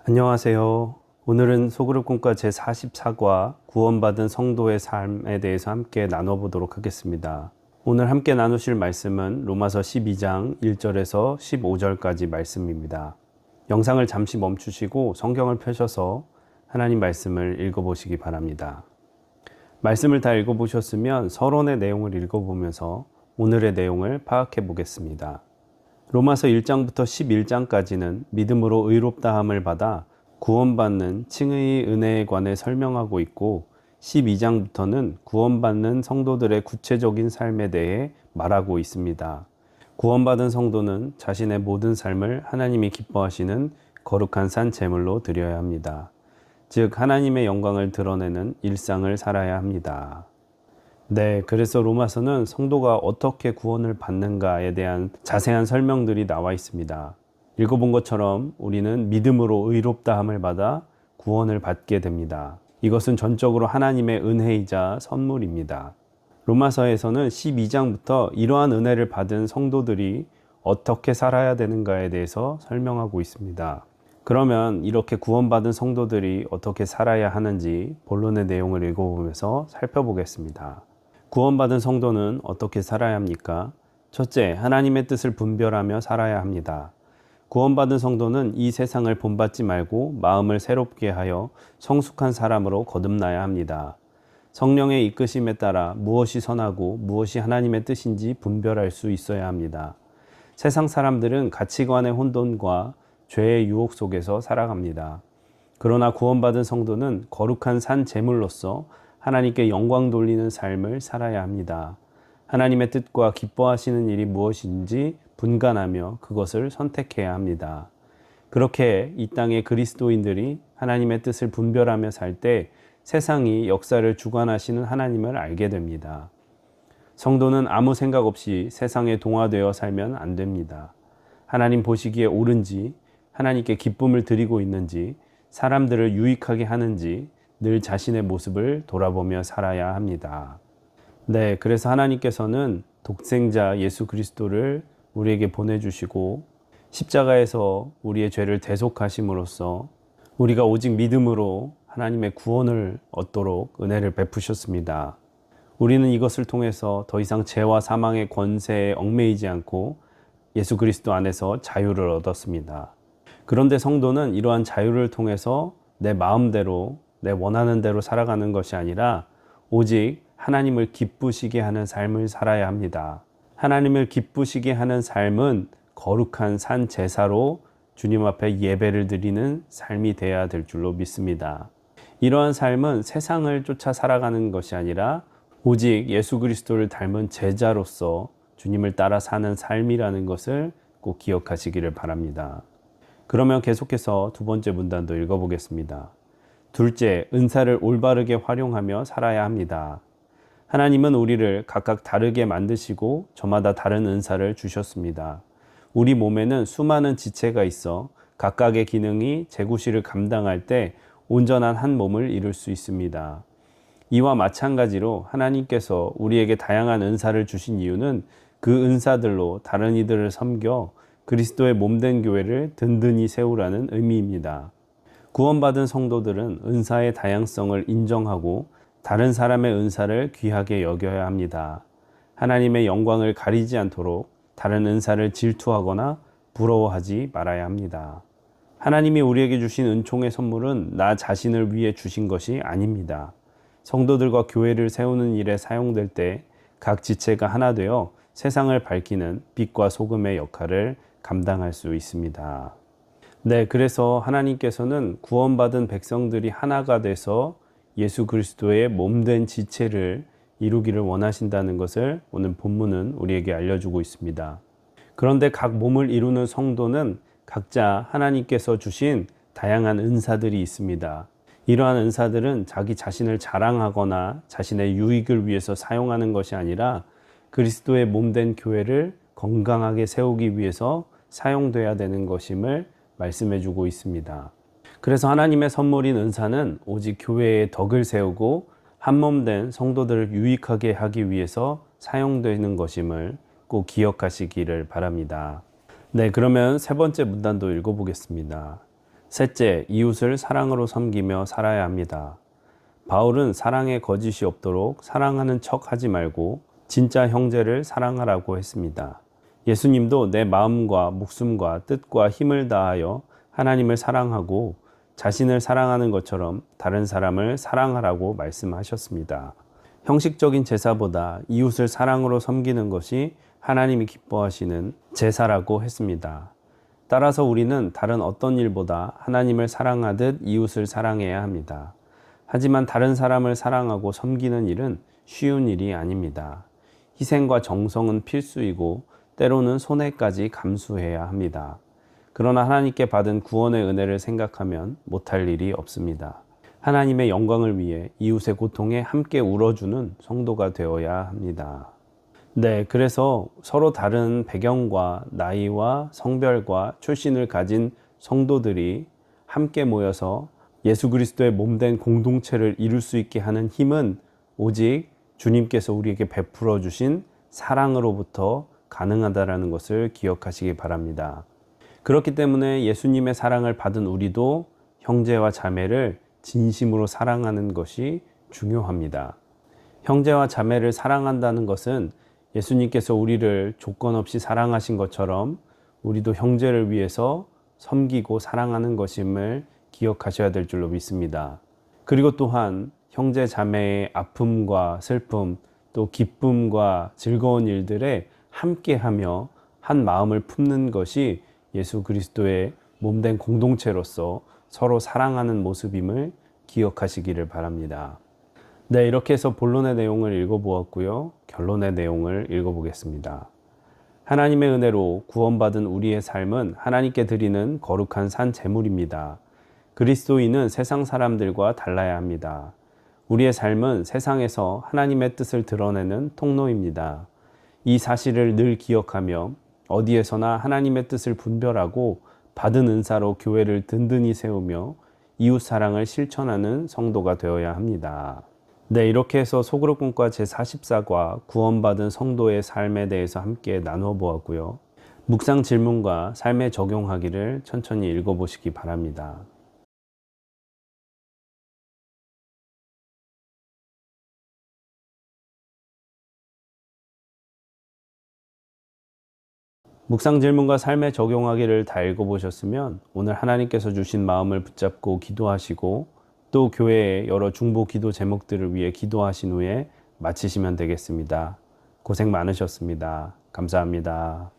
안녕하세요. 오늘은 소그룹 꿈과 제44과 구원받은 성도의 삶에 대해서 함께 나눠보도록 하겠습니다. 오늘 함께 나누실 말씀은 로마서 12장 1절에서 15절까지 말씀입니다. 영상을 잠시 멈추시고 성경을 펴셔서 하나님 말씀을 읽어보시기 바랍니다. 말씀을 다 읽어보셨으면 서론의 내용을 읽어보면서 오늘의 내용을 파악해 보겠습니다. 로마서 1장부터 11장까지는 믿음으로 의롭다함을 받아 구원받는 칭의의 은혜에 관해 설명하고 있고 12장부터는 구원받는 성도들의 구체적인 삶에 대해 말하고 있습니다. 구원받은 성도는 자신의 모든 삶을 하나님이 기뻐하시는 거룩한 산 제물로 드려야 합니다. 즉 하나님의 영광을 드러내는 일상을 살아야 합니다. 그래서 로마서는 성도가 어떻게 구원을 받는가에 대한 자세한 설명들이 나와 있습니다. 읽어본 것처럼 우리는 믿음으로 의롭다함을 받아 구원을 받게 됩니다. 이것은 전적으로 하나님의 은혜이자 선물입니다. 로마서에서는 12장부터 이러한 은혜를 받은 성도들이 어떻게 살아야 되는가에 대해서 설명하고 있습니다. 그러면 이렇게 구원받은 성도들이 어떻게 살아야 하는지 본론의 내용을 읽어보면서 살펴보겠습니다. 구원받은 성도는 어떻게 살아야 합니까? 첫째, 하나님의 뜻을 분별하며 살아야 합니다. 구원받은 성도는 이 세상을 본받지 말고 마음을 새롭게 하여 성숙한 사람으로 거듭나야 합니다. 성령의 이끄심에 따라 무엇이 선하고 무엇이 하나님의 뜻인지 분별할 수 있어야 합니다. 세상 사람들은 가치관의 혼돈과 죄의 유혹 속에서 살아갑니다. 그러나 구원받은 성도는 거룩한 산 제물로서 하나님께 영광 돌리는 삶을 살아야 합니다. 하나님의 뜻과 기뻐하시는 일이 무엇인지 분간하며 그것을 선택해야 합니다. 그렇게 이 땅의 그리스도인들이 하나님의 뜻을 분별하며 살 때 세상이 역사를 주관하시는 하나님을 알게 됩니다. 성도는 아무 생각 없이 세상에 동화되어 살면 안 됩니다. 하나님 보시기에 옳은지, 하나님께 기쁨을 드리고 있는지, 사람들을 유익하게 하는지 늘 자신의 모습을 돌아보며 살아야 합니다. 그래서 하나님께서는 독생자 예수 그리스도를 우리에게 보내주시고 십자가에서 우리의 죄를 대속하심으로써 우리가 오직 믿음으로 하나님의 구원을 얻도록 은혜를 베푸셨습니다. 우리는 이것을 통해서 더 이상 죄와 사망의 권세에 얽매이지 않고 예수 그리스도 안에서 자유를 얻었습니다. 그런데 성도는 이러한 자유를 통해서 내 마음대로 내 원하는 대로 살아가는 것이 아니라 오직 하나님을 기쁘시게 하는 삶을 살아야 합니다. 하나님을 기쁘시게 하는 삶은 거룩한 산 제사로 주님 앞에 예배를 드리는 삶이 되어야 될 줄로 믿습니다. 이러한 삶은 세상을 쫓아 살아가는 것이 아니라 오직 예수 그리스도를 닮은 제자로서 주님을 따라 사는 삶이라는 것을 꼭 기억하시기를 바랍니다. 그러면 계속해서 두 번째 문단도 읽어보겠습니다. 둘째, 은사를 올바르게 활용하며 살아야 합니다. 하나님은 우리를 각각 다르게 만드시고 저마다 다른 은사를 주셨습니다. 우리 몸에는 수많은 지체가 있어 각각의 기능이 제구실을 감당할 때 온전한 한 몸을 이룰 수 있습니다. 이와 마찬가지로 하나님께서 우리에게 다양한 은사를 주신 이유는 그 은사들로 다른 이들을 섬겨 그리스도의 몸된 교회를 든든히 세우라는 의미입니다. 구원받은 성도들은 은사의 다양성을 인정하고 다른 사람의 은사를 귀하게 여겨야 합니다. 하나님의 영광을 가리지 않도록 다른 은사를 질투하거나 부러워하지 말아야 합니다. 하나님이 우리에게 주신 은총의 선물은 나 자신을 위해 주신 것이 아닙니다. 성도들과 교회를 세우는 일에 사용될 때 각 지체가 하나 되어 세상을 밝히는 빛과 소금의 역할을 감당할 수 있습니다. 그래서 하나님께서는 구원받은 백성들이 하나가 돼서 예수 그리스도의 몸된 지체를 이루기를 원하신다는 것을 오늘 본문은 우리에게 알려주고 있습니다. 그런데 각 몸을 이루는 성도는 각자 하나님께서 주신 다양한 은사들이 있습니다. 이러한 은사들은 자기 자신을 자랑하거나 자신의 유익을 위해서 사용하는 것이 아니라 그리스도의 몸된 교회를 건강하게 세우기 위해서 사용돼야 되는 것임을 말씀해주고 있습니다. 그래서 하나님의 선물인 은사는 오직 교회의 덕을 세우고 한몸된 성도들을 유익하게 하기 위해서 사용되는 것임을 꼭 기억하시기를 바랍니다. 그러면 세 번째 문단도 읽어보겠습니다. 셋째, 이웃을 사랑으로 섬기며 살아야 합니다. 바울은 사랑에 거짓이 없도록 사랑하는 척 하지 말고 진짜 형제를 사랑하라고 했습니다. 예수님도 내 마음과 목숨과 뜻과 힘을 다하여 하나님을 사랑하고 자신을 사랑하는 것처럼 다른 사람을 사랑하라고 말씀하셨습니다. 형식적인 제사보다 이웃을 사랑으로 섬기는 것이 하나님이 기뻐하시는 제사라고 했습니다. 따라서 우리는 다른 어떤 일보다 하나님을 사랑하듯 이웃을 사랑해야 합니다. 하지만 다른 사람을 사랑하고 섬기는 일은 쉬운 일이 아닙니다. 희생과 정성은 필수이고 때로는 손해까지 감수해야 합니다. 그러나 하나님께 받은 구원의 은혜를 생각하면 못할 일이 없습니다. 하나님의 영광을 위해 이웃의 고통에 함께 울어주는 성도가 되어야 합니다. 네, 그래서 서로 다른 배경과 나이와 성별과 출신을 가진 성도들이 함께 모여서 예수 그리스도의 몸된 공동체를 이룰 수 있게 하는 힘은 오직 주님께서 우리에게 베풀어 주신 사랑으로부터 가능하다라는 것을 기억하시기 바랍니다. 그렇기 때문에 예수님의 사랑을 받은 우리도 형제와 자매를 진심으로 사랑하는 것이 중요합니다. 형제와 자매를 사랑한다는 것은 예수님께서 우리를 조건 없이 사랑하신 것처럼 우리도 형제를 위해서 섬기고 사랑하는 것임을 기억하셔야 될 줄로 믿습니다. 그리고 또한 형제 자매의 아픔과 슬픔, 또 기쁨과 즐거운 일들에 함께하며 한 마음을 품는 것이 예수 그리스도의 몸된 공동체로서 서로 사랑하는 모습임을 기억하시기를 바랍니다. 네, 이렇게 해서 본론의 내용을 읽어보았고요. 결론의 내용을 읽어보겠습니다. 하나님의 은혜로 구원받은 우리의 삶은 하나님께 드리는 거룩한 산 제물입니다. 그리스도인은 세상 사람들과 달라야 합니다. 우리의 삶은 세상에서 하나님의 뜻을 드러내는 통로입니다. 이 사실을 늘 기억하며 어디에서나 하나님의 뜻을 분별하고 받은 은사로 교회를 든든히 세우며 이웃 사랑을 실천하는 성도가 되어야 합니다. 네, 이렇게 해서 소그룹 공과 제44과 구원받은 성도의 삶에 대해서 함께 나누어 보았고요. 묵상 질문과 삶에 적용하기를 천천히 읽어보시기 바랍니다. 묵상 질문과 삶에 적용하기를 다 읽어보셨으면 오늘 하나님께서 주신 마음을 붙잡고 기도하시고 또 교회의 여러 중보 기도 제목들을 위해 기도하신 후에 마치시면 되겠습니다. 고생 많으셨습니다. 감사합니다.